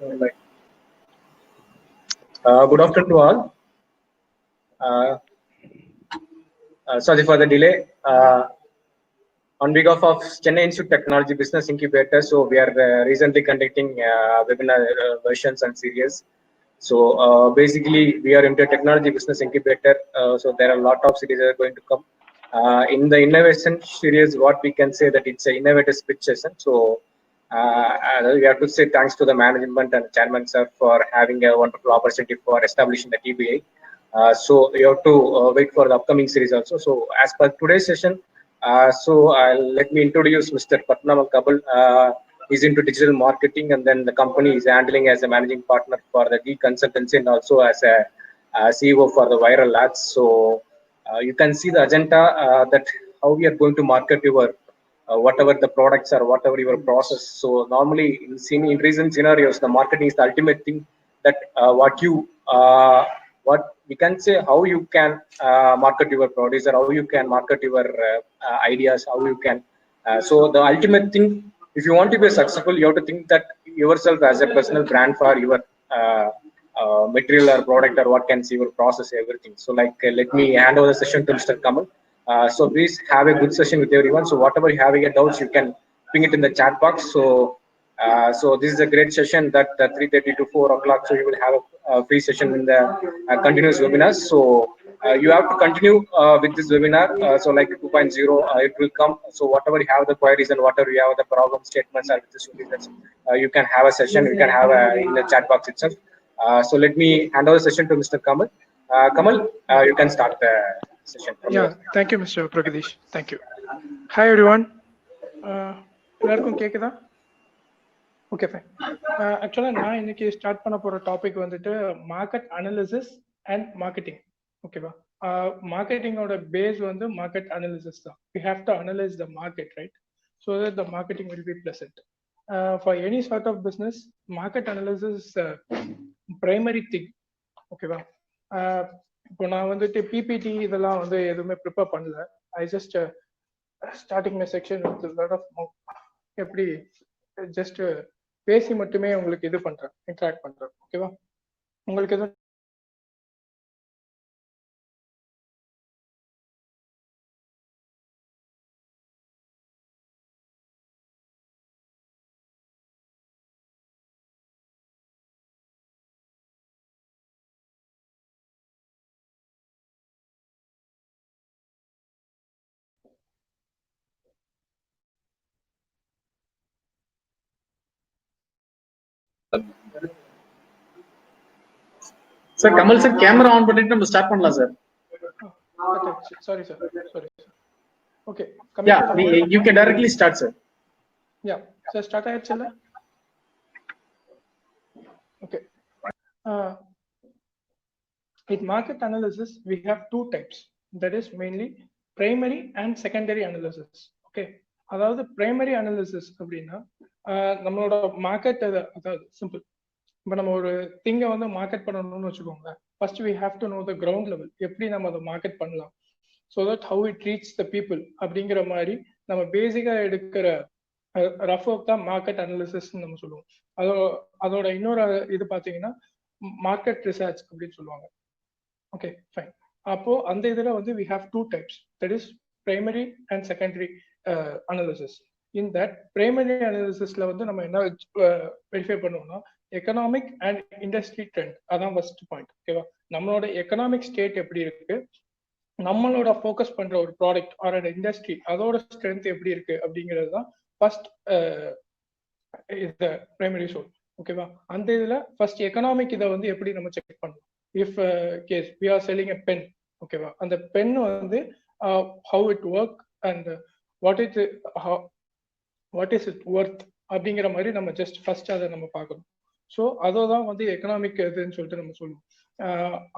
Right. Good afternoon to all. Sorry for the delay. On behalf of Chennai Institute Technology Business Incubator, so we are recently conducting webinar versions and series. So basically, we are into technology business incubator. So there are a lot of series that are going to come. In the innovation series, what we can say that it's an innovative pitch session. So we have to say thanks to the management and chairman sir for having a wonderful opportunity for establishing the TBI. So you have to wait for the upcoming series also. So as per today's session, let me introduce Mr. Patnamal Kabul. He's into digital marketing, and then the company is handling as a managing partner for the Geek Consultancy and also as a CEO for the Viral Ads. So you can see the agenda that how we are going to market your whatever the products or whatever your process. So normally in recent scenarios, the marketing is the ultimate thing that what we can say how you can market your products or how you can market your ideas, how you can. So the ultimate thing, if you want to be successful, you have to think that yourself as a personal brand for your material or product or what can see your process, everything. So let me hand over the session to Mr. Kamal. So please have a good session with everyone. So whatever you have any doubts, you can ping it in the chat box. So this is a great session that 3:30 to 4 o'clock. So you will have a free session in the continuous webinars. So you have to continue with this webinar. So like 2.0, it will come. So whatever you have the queries and whatever you have the problem statements or with this webinars, you can have a session. You can have in the chat box itself. So let me hand over the session to Mr. Kamal. Kamal, you can start the session. Yeah, thank you, Mr. Pragadish. Thank you. Hi, everyone. எல்லாருக்கும் கேக்குதா? Okay fine. ஆக்சுவலாக நான் இன்னைக்கு start பண்ண போகிற topic வந்துட்டு market analysis and marketing. ஓகேவா? மார்க்கெட்டிங்கோட பேஸ் வந்து மார்க்கெட் அனாலிசிஸ் தான். We have to analyse the market, right? So that the marketing will be pleasant. For any sort of business, market analysis primary thing. ஓகேவா? இப்போ நான் வந்துட்டு PPT இதெல்லாம் வந்து எதுவுமே ப்ரிப்பேர் பண்ணல. I just starting my section with lot of எப்படி ஜஸ்ட் பேசி மட்டுமே உங்களுக்கு இது பண்றேன், இன்டராக்ட் பண்றேன். ஓகேவா? உங்களுக்கு எதுவும் sir Kamal sir camera on பண்ணிட்டு நம்ம ஸ்டார்ட் பண்ணலாம் sir. Sorry sir, sorry sir. Okay, ya you can directly start sir. Ya sir, start ஆயிடுச்சுல்ல? Okay. In market analysis we have two types, that is mainly primary and secondary analysis. Okay, அதாவது primary analysis அப்படின்னா நம்மளோட market, அதாவது simple. இப்போ நம்ம ஒரு திங்கை வந்து market பண்ணணும்னு வச்சுக்கோங்க, first we have to know the ground level, எப்படி நம்ம அதை மார்க்கெட் பண்ணலாம், so that how it reach the people அப்படிங்கிற மாதிரி நம்ம பேசிக்காக எடுக்கிற ரஃப் ஒர்க் தான் மார்க்கெட் அனாலிசிஸ்ன்னு நம்ம சொல்லுவோம். அதோட இன்னொரு இது பார்த்தீங்கன்னா மார்க்கெட் ரிசர்ச் அப்படின்னு சொல்லுவாங்க. Okay fine. அப்போ அந்த இதில் வந்து we have two types, that is primary and secondary analysis. In that primary அனாலிசிஸ்ல வந்து நம்ம என்ன வெரிஃபை பண்ணுவோம்னா எக்கனாமிக் அண்ட் இண்டஸ்ட்ரி ட்ரெண்ட். அதான் ஃபர்ஸ்ட் பாயிண்ட். ஓகேவா? நம்மளோட எக்கனாமிக் ஸ்டேட் எப்படி இருக்கு, நம்மளோட ஃபோக்கஸ் பண்ற ஒரு ப்ராடக்ட் ஆர் அண்ட் இண்டஸ்ட்ரி அதோட ஸ்ட்ரென்த் எப்படி இருக்கு அப்படிங்கிறது தான் ஃபர்ஸ்ட் பிரைமரி சோர்ஸ். ஓகேவா? அந்த இதுல ஃபர்ஸ்ட் எக்கனாமிக் இதை வந்து எப்படி நம்ம செக் பண்ணலாம். If case we are selling a pen, ஓகேவா, அந்த பென் வந்து how it work and what is it worth அப்படிங்கிற மாதிரி நம்ம ஜஸ்ட் ஃபர்ஸ்ட் அதை நம்ம பார்க்கணும். ஸோ அதோதான் வந்து எக்கனாமிக் இதுன்னு சொல்லிட்டு நம்ம சொல்லுவோம்.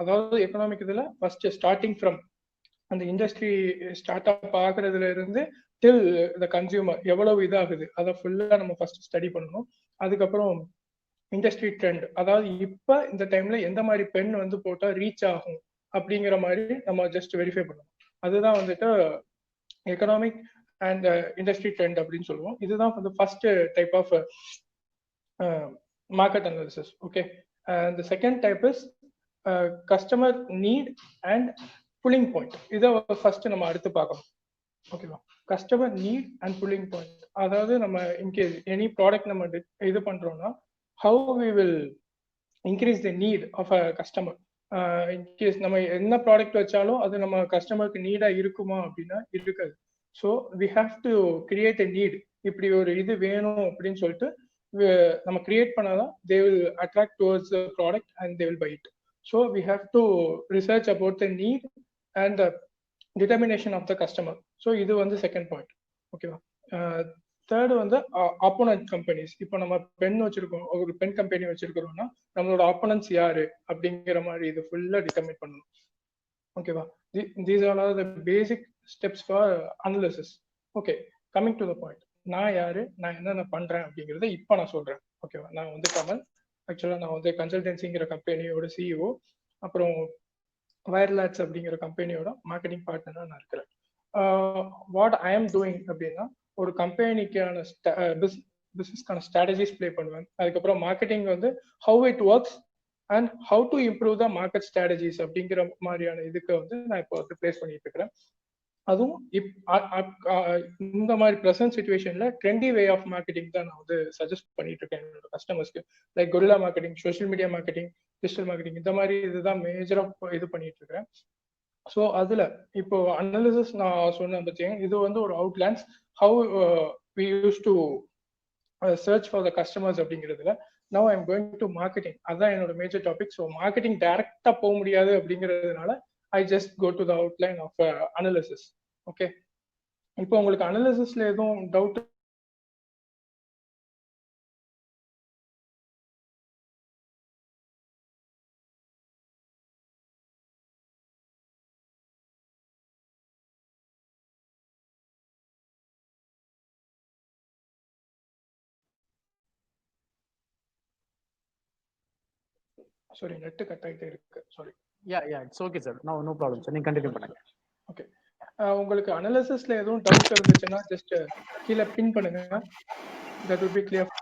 அதாவது எக்கனாமிக் இதில் ஃபர்ஸ்ட் ஸ்டார்டிங் ஃப்ரம் அந்த இண்டஸ்ட்ரி ஸ்டார்ட் அப் ஆகுறதுல இருந்து டில் த கன்சியூமர் எவ்வளவு இதாகுது அதை ஃபுல்லாக நம்ம ஃபர்ஸ்ட் ஸ்டடி பண்ணணும். அதுக்கப்புறம் இண்டஸ்ட்ரி ட்ரெண்ட், அதாவது இப்போ இந்த டைம்ல எந்த மாதிரி பென் வந்து போட்டால் ரீச் ஆகும் அப்படிங்கிற மாதிரி நம்ம ஜஸ்ட் வெரிஃபை பண்ணணும். அதுதான் வந்துட்டு எக்கனாமிக் அண்ட் இண்டஸ்ட்ரி ட்ரெண்ட் அப்படின்னு சொல்லுவோம். இதுதான் வந்து first type of market analysis. Okay, and the second type is customer need and pulling point. இதை ஃபர்ஸ்ட் நம்ம அடுத்து பார்க்கணும். ஓகேவா, customer need and pulling point. அதாவது நம்ம இன்கேஸ் எனி ப்ராடக்ட் நம்ம இது பண்றோம்னா how we will increase the need of a customer. In case நம்ம என்ன ப்ராடக்ட் வச்சாலும் அது நம்ம கஸ்டமருக்கு நீடா இருக்குமா அப்படின்னா இருக்காது. So we have to create a need. இப்படி ஒரு இது வேணும் அப்படின்னு சொல்லிட்டு நம்ம கிரியேட் பண்ணாதான் they will attract towards the product and they will buy it. So we have to research about the need and the determination of the customer. So இது வந்து செகண்ட் பாயிண்ட். ஓகேவா. தேர்டு வந்து ஆப்போனன்ட் கம்பெனிஸ். இப்போ நம்ம pen வச்சிருக்கோம், ஒரு pen company வச்சிருக்கிறோம்னா நம்மளோட opponents யாரு அப்படிங்கிற மாதிரி இது ஃபுல்லா டிட்டர்மின் பண்ணணும். ஓகேவா. These are all the basic steps for analysis. Okay, coming to the point. நான் யாரு, நான் என்னென்ன பண்றேன் அப்படிங்கிறத இப்போ நான் சொல்றேன். ஓகேவா. நான் வந்து கமல். ஆக்சுவலா நான் வந்து கன்சல்டன்சிங்கிற கம்பெனியோட சிஇஓ, அப்புறம் வயர்லாட்ஸ் அப்படிங்கிற கம்பெனியோட மார்க்கெட்டிங் பார்ட்னரா நான் இருக்கிறேன். வாட் ஐ எம் டூயிங் அப்படின்னா, ஒரு கம்பெனிக்கான பிசினஸ்க்கான ஸ்ட்ராட்டஜிஸ் பிளே பண்ணுவேன். அதுக்கப்புறம் மார்க்கெட்டிங் வந்து how it works and how to improve the market strategies அப்படிங்கிற மாதிரியான இதுக்கு வந்து நான் இப்போ வந்து பிளேஸ் பண்ணிட்டு இருக்கிறேன். அதுவும் இந்த மாதிரி ப்ரெசன்ட் சிச்சுவேஷன்ல ட்ரெண்டி வே ஆஃப் மார்க்கெட்டிங் தான் நான் வந்து சஜஸ்ட் பண்ணிட்டு இருக்கேன் என்னோட கஸ்டமர்ஸ்க்கு. Like guerrilla marketing, social media marketing, digital marketing, இந்த மாதிரி இதுதான் மேஜரா இது பண்ணிட்டு இருக்கிறேன். ஸோ அதுல இப்போ அனாலிசிஸ் நான் சொன்னேன் பத்தியா, இது வந்து ஒரு outlines how we use to search for the customers அப்படிங்கிறதுல. Now I am going to marketing. அதுதான் என்னோட மேஜர் டாபிக். ஸோ மார்க்கெட்டிங் டைரக்டா போக முடியாது அப்படிங்கிறதுனால I just go to the outline of analysis. Okay, இப்போ உங்களுக்கு அனாலிசிஸ்ல எதுவும் டவுட்? சாரி, நெட் கட் ஆகிட்டே இருக்கு. Sorry. Yeah, it's okay sir. No problem sir. நீங்க கண்டினியூ பண்ணுங்க. ஓகே, உங்களுக்கு அனாலிசிஸ்ல எதுவும் டவுட் இருந்துச்சுன்னா ஜஸ்ட் கீழே பின் பண்ணுங்க. That will be clear.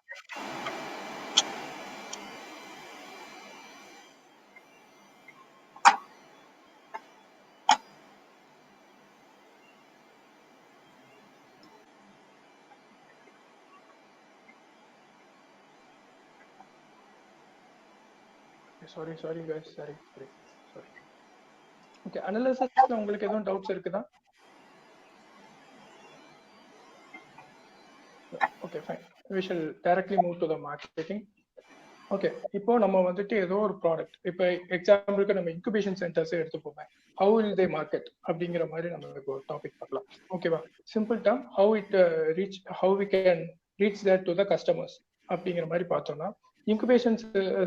sorry guys, sorry. Okay, அனாலிசிஸ்ல உங்களுக்கு எதுவும் டவுட்ஸ் இருக்குதா? Okay, fine. we shall directly move to the marketing. Okay, இப்போ நம்ம வந்துட்டு ஏதோ ஒரு ப்ராடக்ட், இப்போ எக்ஸாம்பிளுக்கு நம்ம இன்குபேஷன் சென்டர்ஸ் எடுத்துப்போமே, ஹவு வில் தே மார்க்கெட் அப்படிங்கிற மாதிரி நம்ம இப்போ ஒரு டாபிக் பார்க்கலாம். ஓகேவா. Simple term, how we can reach that to the customers அப்படிங்கிற மாதிரி பார்த்தோம்னா, இன்குபேஷன்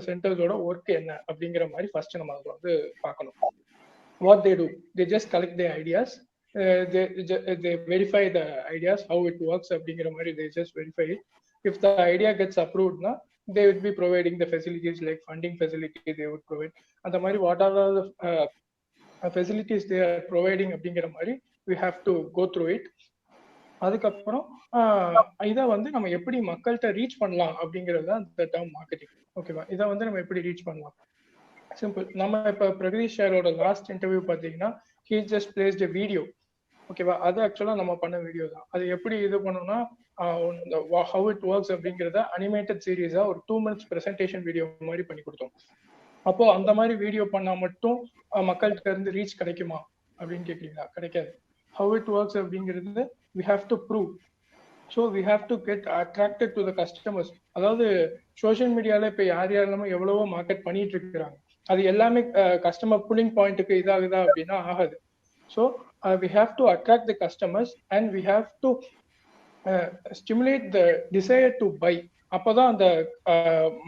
சென்டர்ஸோட ஒர்க் என்ன அப்படிங்கிற மாதிரி ஃபர்ஸ்ட் நம்ம அதை வந்து பார்க்கணும். What they two, they just collect the ideas, they verify the ideas how it works அப்படிங்கிற மாதிரி they just verify it. If the idea gets approved na, they would be providing the facilities like funding facility they would provide. அந்த மாதிரி what are the facilities they are providing அப்படிங்கிற மாதிரி we have to go through it. அதுக்கப்புறம் இதை வந்து நம்ம எப்படி மக்கள்கிட்ட ரீச் பண்ணலாம் அப்படிங்கிறது தான் இந்த டேர்ம் மார்க்கெட்டிங். ஓகேவா. இதை வந்து நம்ம எப்படி ரீச் பண்ணலாம்? சிம்பிள். நம்ம இப்போ பிரகதீஷ் சாரோட லாஸ்ட் இன்டர்வியூ பார்த்தீங்கன்னா he just placed a video. ஓகேவா. அது ஆக்சுவலா நம்ம பண்ண வீடியோ தான். அது எப்படி இது பண்ணோம்னா, how it works அப்படிங்கிறத அனிமேட்டட் சீரீஸா ஒரு 2 minutes பிரசன்டேஷன் வீடியோ மாதிரி பண்ணி கொடுத்தோம். அப்போ அந்த மாதிரி வீடியோ பண்ணா மட்டும் மக்கள்கிட்ட இருந்து ரீச் கிடைக்குமா அப்படின்னு கேட்குறீங்களா? கிடைக்காது. how it works அப்படிங்கிறது we have to prove. so we have to get attracted to the customers. அதாவது சோஷியல் மீடியால இப்போ யாரெல்லாமோ எவ்வளவோ மார்க்கெட் பண்ணிட்டு இருக்கிறாங்க. அது எல்லாமே கஸ்டமர் புல்லிங் பாயிண்ட்டுக்கு இதாகுதா அப்படின்னா ஆகாது. So we have to attract the customers and we have to stimulate the desire to buy. அப்போதான் அந்த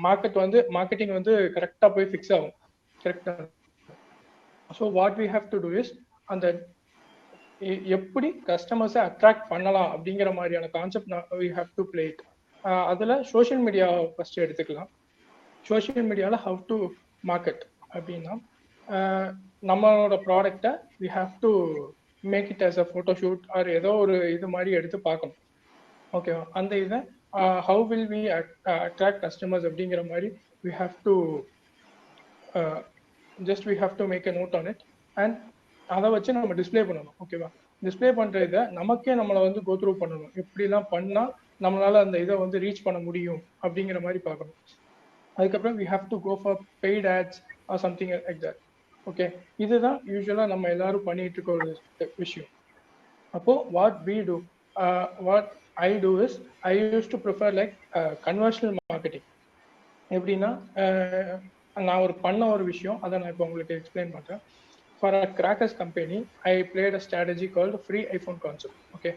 மார்க்கெட்டிங் வந்து கரெக்டா போய் ஃபிக்ஸ் ஆகும். கரெக்டா. So what we have to do is, அந்த எப்படி கஸ்டமர்ஸை அட்ராக்ட் பண்ணலாம் அப்படிங்கிற மாதிரியான concept we have to play it. அதில் சோஷியல் மீடியா ஃபர்ஸ்ட் எடுத்துக்கலாம். சோஷியல் மீடியாவில் ஹவ் டு மார்க்கெட் அப்படின்னா, நம்மளோட ப்ராடக்டை we have to make it as a photo shoot or ஏதோ ஒரு இது மாதிரி எடுத்து பார்க்கணும். ஓகேவா. அந்த இதை how will we attract customers அப்படிங்கிற மாதிரி we have to just we have to make a note on it and அதை வச்சு நம்ம டிஸ்ப்ளே பண்ணணும். ஓகேவா? டிஸ்ப்ளே பண்றத நமக்கே நம்மளை வந்து கோ த்ரூ பண்ணணும். எப்படிலாம் பண்ணா நம்மளால அந்த இதை வந்து ரீச் பண்ண முடியும் அப்படிங்கிற மாதிரி பார்க்கணும். அதுக்கப்புறம் we have to go for paid ads or something like that. Okay, இதுதான் யூஸ்வலா நம்ம எல்லாரும் பண்ணிட்டு இருக்க ஒரு விஷயம். அப்போ what we do, what I do is I used to prefer like conversational marketing. எப்படின்னா நான் பண்ண ஒரு விஷயம் அதை நான் இப்போ உங்களுக்கு எக்ஸ்பிளைன் பண்றேன். For a crackers company I played a strategy called free iPhone concept. Okay,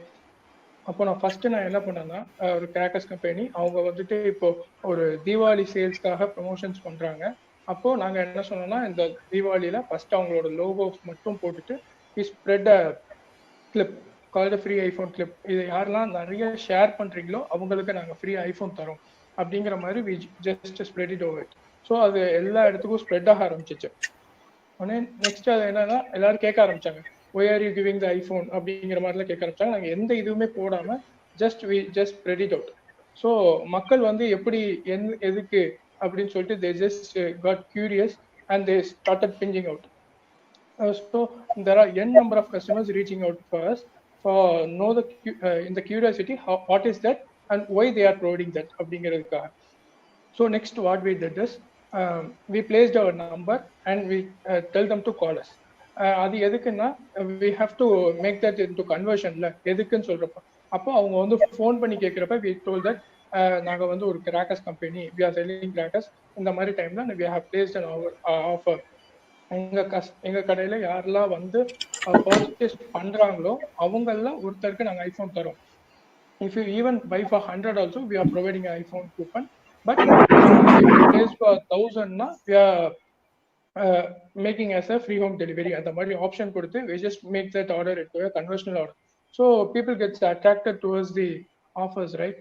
அப்போ நான் என்ன பண்ணேன்னா, ஒரு கிராக்கர்ஸ் கம்பெனி அவங்க வந்துட்டு இப்போ ஒரு தீபாவளி சேல்ஸ்க்காக ப்ரொமோஷன்ஸ் பண்றாங்க. அப்போ நாங்க என்ன சொன்னோம்னா, இந்த தீபாவளியில ஃபர்ஸ்ட் அவங்களோட லோகோஸ் மட்டும் போட்டுட்டு we spread a clip called a free iPhone clip. இது யாரெல்லாம் நிறைய ஷேர் பண்றீங்களோ அவங்களுக்கு நாங்க ஃப்ரீ ஐஃபோன் தரோம் அப்படிங்கிற மாதிரி we just spread it over it. So அது எல்லா இடத்துக்கும் ஸ்ப்ரெட் ஆக ஆரம்பிச்சிச்சு. உடனே நெக்ஸ்ட் அது என்னன்னா, எல்லாரும் கேட்க ஆரம்பிச்சாங்க, why are you giving the iPhone அப்படிங்கிற மாதிரிலாம் கேட்க ஆரம்பிச்சாங்க. நாங்கள் எந்த இதுவுமே போடாம we just spread it out. So மக்கள் வந்து எப்படி எதுக்கு அப்படின்னு சொல்லிட்டு they just got curious and they started pinging out. So there are n number of customers reaching out for us for know the in the curiosity what is that and why they are providing that அப்படிங்கிறதுக்காக. So next what we did is we placed our number and we tell them to call us. அது எதுக்குன்னா we have to make that into conversionல எதுக்குன்னு சொல்றப்ப அப்போ அவங்க வந்து phone பண்ணி கேட்குறப்ப we told that நாங்க வந்து ஒரு crackers company, we are selling crackers. இந்த மாதிரி டைம்ல we have placed an offer. எங்க கடையில யாரெல்லாம் வந்து பர்ச்சேஸ் பண்றாங்களோ அவங்கெல்லாம் ஒருத்தருக்கு நாங்க ஐஃபோன் தரோம். If you even buy for 100 also we are providing an iPhone coupon. But if you place for 1000 we are making as a free home delivery. அந்த மாதிரி ஆப்ஷன் கொடுத்து we just make that order into a conversational order. So people gets attracted towards the offers, right?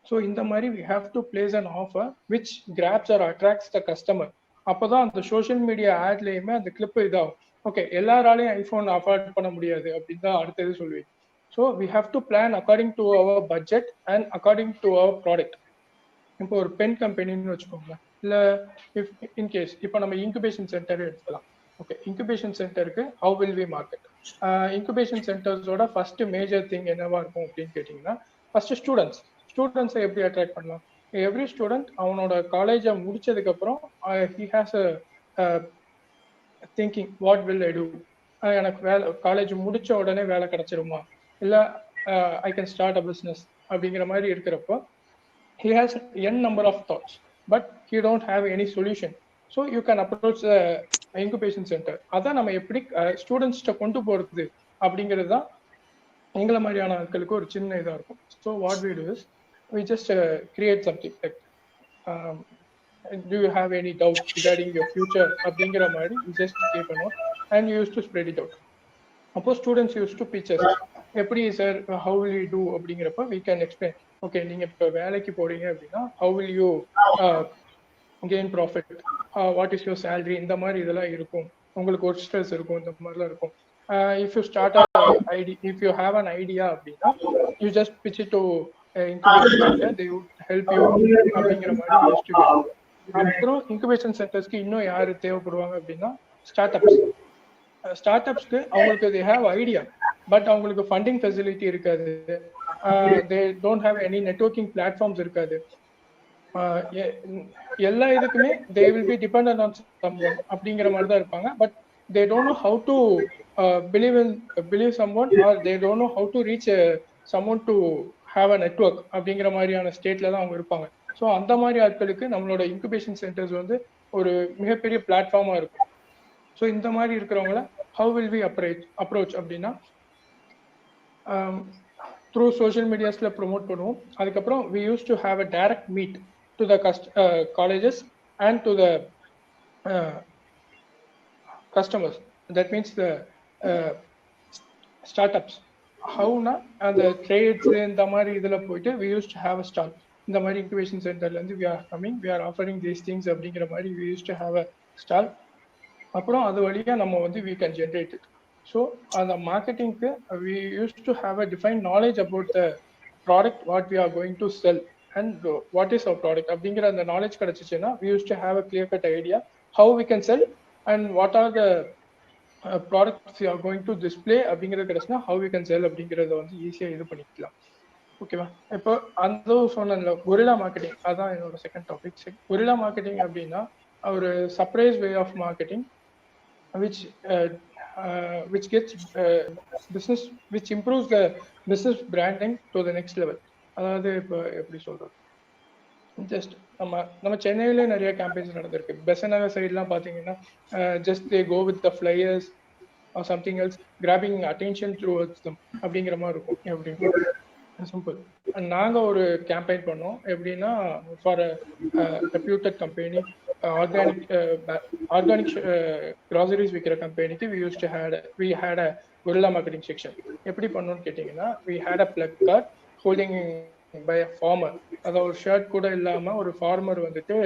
So in the மாதிரி we have to place an offer which grabs or attracts the customer. அப்போதான் அந்த social media ஆட்லயுமே அந்த clip இதாகும். Okay, எல்லாராலையும் iPhone afford பண்ண முடியாது அப்படின்னு தான் அடுத்தது சொல்லுவேன். So we have to plan according to our budget and according to our product. இப்போ ஒரு பென் கம்பெனின்னு வச்சுக்கோங்க, இல்லை இஃப் இன்கேஸ் இப்போ நம்ம இன்குபேஷன் சென்டர் எடுத்துக்கலாம். ஓகே, இன்குபேஷன் சென்டருக்கு how will we market? Incubation சென்டர்ஸோட ஃபர்ஸ்ட் மேஜர் திங் என்னவா இருக்கும் அப்படின்னு கேட்டிங்கன்னா, ஃபர்ஸ்ட் ஸ்டூடெண்ட்ஸை எப்படி அட்ராக்ட் பண்ணலாம்? எவ்ரி ஸ்டூடெண்ட் அவனோட காலேஜை முடிச்சதுக்கு அப்புறம் he has a thinking what will I do? எனக்கு வேலை காலேஜ் முடிச்ச உடனே வேலை கிடைச்சிருமா, இல்லை I can start a business அப்படிங்கிற மாதிரி இருக்கிறப்போ he has n number of thoughts but he don't have any solution. So you can approach the incubation center. அதான் நம்ம எப்படி ஸ்டூடெண்ட்ஸ்கிட்ட கொண்டு போறது அப்படிங்கிறது தான் எங்களை மாதிரியான ஆட்களுக்கு ஒரு சின்ன இதாக இருக்கும். So what we do is we just create something like do you have any doubts regarding your future அப்படிங்கிற மாதிரி we just keep a note and you used to spread it out. அப்போ students used to pitch us, எப்படி sir how will you do அப்படிங்கிறப்ப we can explain. Okay, நீங்க இப்போ வேலைக்கு போறீங்க அப்படின்னா how will you gain profit, what is your salary, இந்த மாதிரி இதெல்லாம் இருக்கும். உங்களுக்கு ஒரு ஸ்ட்ரெஸ் இருக்கும், இந்த மாதிரிலாம் இருக்கும். if you start a idea, if you have an idea அப்படின்னா you just pitch it to incubation center, they would help you அப்படிங்கிற மாதிரி யோசிச்சுக்கோ. அப்புறம் இன்குபேஷன் சென்டர்ஸ்க்கு இன்னும் யாரு தேவைப்படுவாங்க அப்படின்னா ஸ்டார்ட்அப்ஸ்க்கு அவங்களுக்கு they have idea பட் அவங்களுக்கு ஃபண்டிங் ஃபெசிலிட்டி இருக்காது, they don't have any networking platforms இருக்காது. எல்லா இதுக்குமே they will be dependent on someone அப்படிங்கிற மாதிரி தான் இருப்பாங்க. But they don't know how to believe someone or they don't know how to reach someone to have a network அப்படிங்கிற மாதிரியான ஸ்டேட்ல தான் அவங்க இருப்பாங்க. ஸோ அந்த மாதிரி ஆட்களுக்கு நம்மளோட இன்குபேஷன் சென்டர்ஸ் வந்து ஒரு மிகப்பெரிய பிளாட்ஃபார்மா இருக்கும். ஸோ இந்த மாதிரி இருக்கிறவங்கள how will we approach அப்படின்னா த்ரூ சோஷியல் மீடியாஸ்ல ப்ரொமோட் பண்ணுவோம். அதுக்கப்புறம் we used to have a direct meet to the colleges and to the customers. That means the startups. ஹவுனா அந்த ட்ரேட்ஸ் இந்த மாதிரி இதில் போயிட்டு we used to have a stall. இந்த மாதிரி இன்குபேஷன் சென்டர்லேருந்து we are coming, we are offering these things அப்படிங்கிற மாதிரி we used to have a stall. அப்புறம் அது வழியாக நம்ம வந்து we can generate it. So அந்த மார்க்கெட்டிங்க்கு we used to have a defined knowledge about the product what we are going to sell and what is our product அப்படிங்கிற அந்த knowledge கிடைச்சிச்சுன்னா we use to have a clear cut idea how we can sell and what are the products you are going to display அப்படிங்கிறது கிடைச்சுன்னா how we can sell அப்படிங்கிறத வந்து ஈஸியாக இது பண்ணிக்கலாம். ஓகேவா? இப்போ அந்த சொன்ன கொரில்லா மார்க்கெட்டிங் அதான் என்னோட செகண்ட் டாபிக். கொரில்லா மார்க்கெட்டிங் அப்படின்னா ஒரு surprise way of marketing which gets business, which improves the business branding to the next level. அதாவது இப்போ எப்படி சொல்றது, ஜஸ்ட் நம்ம சென்னையில நிறைய கேம்பெயின்ஸ் நடந்திருக்கு. பெசநகர் சைட்லாம் பார்த்தீங்கன்னா just they go with the flyers or something else grabbing attention towards them அப்படிங்கிற மாதிரி இருக்கும். எப்படி சிம்பிள். நாங்கள் ஒரு கேம்பெயின் பண்ணோம். எப்படின்னா for reputed company, organic groceries விற்கிற கம்பெனிக்கு we had a guerrilla marketing section. எப்படி பண்ணோம்னு கேட்டிங்கன்னா we had a plug card holding by a farmer. அதாவது ஒரு ஷர்ட் கூட இல்லாம ஒரு ஃபார்மர் வந்துட்டு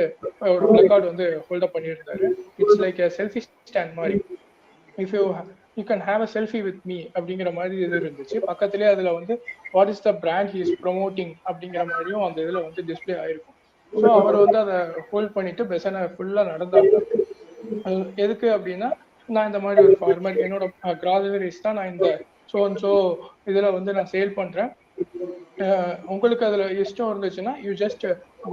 ஒரு பிளக் கார்டு வந்து ஹோல்ட் அப் பண்ணியிருந்தாரு. It's like a selfie stand மாதிரி. If you can have a selfie with me அப்படிங்கிற மாதிரி இது இருந்துச்சு. பக்கத்துலேயே அதில் வந்து what is the brand he is promoting அப்படிங்கிற மாதிரியும் அந்த இதில் வந்து டிஸ்பிளே ஆயிருக்கும். ஸோ அவர் வந்து அதை ஹோல்ட் பண்ணிட்டு பெசனை ஃபுல்லாக நடந்தாங்க. எதுக்கு அப்படின்னா, நான் இந்த மாதிரி ஒரு ஃபார்மர், என்னோட கிராசரிஸ் தான் நான் இந்த ஸோ இதில் வந்து நான் சேல் பண்ணுறேன். உங்களுக்கு அதில் இஷ்டம் இருந்துச்சுன்னா you just